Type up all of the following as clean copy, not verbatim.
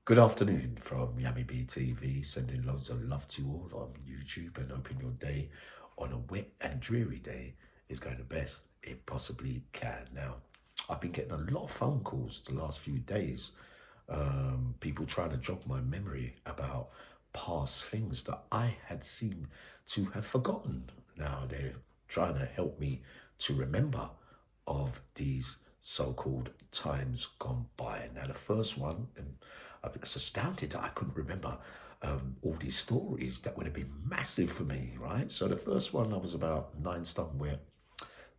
Good afternoon from Yummy B TV, sending loads of love to you all on YouTube and hoping your day on a wet and dreary day is going the best it possibly can. Now, I've been getting a lot of phone calls the last few days, people trying to jog my memory about past things that I had seemed to have forgotten. Now, they're trying to help me to remember of these so-called times gone by. Now, the first one, and I was astounded that I couldn't remember all these stories that would have been massive for me, right? So the first one, I was about 9 stone wet,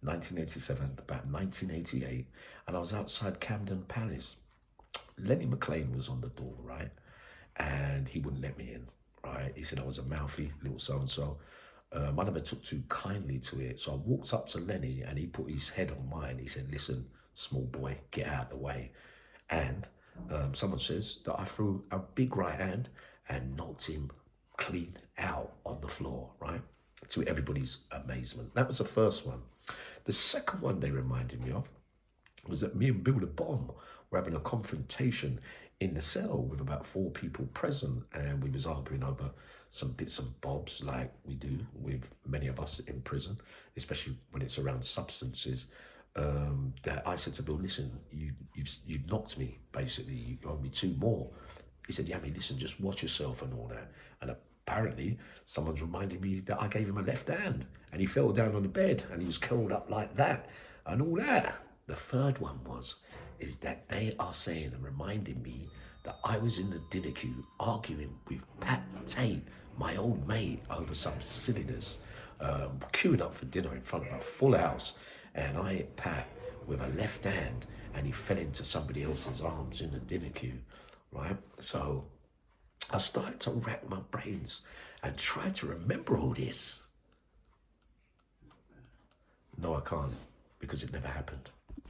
1987, about 1988, and I was outside Camden Palace. Lenny McLean was on the door, right? And he wouldn't let me in, right? He said I was a mouthy little so-and-so. I never took too kindly to it. So I walked up to Lenny and he put his head on mine. He said, listen, small boy, get out of the way. And someone says that I threw a big right hand and knocked him clean out on the floor, right? To everybody's amazement. That was the first one. The second one they reminded me of was that me and Bill the Bomb were having a confrontation in the cell with about 4 people present, and we was arguing over some bits and bobs like we do with many of us in prison, especially when it's around substances. That I said to Bill, listen, you've knocked me, basically, you owe me 2 more. He said, yeah, I mean, listen, just watch yourself and all that. And apparently someone's reminded me that I gave him a left hand and he fell down on the bed and he was curled up like that and all that. The third one is that they are saying and reminding me that I was in the dinner queue arguing with Tate, my old mate, over some silliness, queuing up for dinner in front of a full house, and I hit Pat with a left hand and he fell into somebody else's arms in the dinner queue, right? So I started to rack my brains and try to remember all this. No, I can't, because it never happened.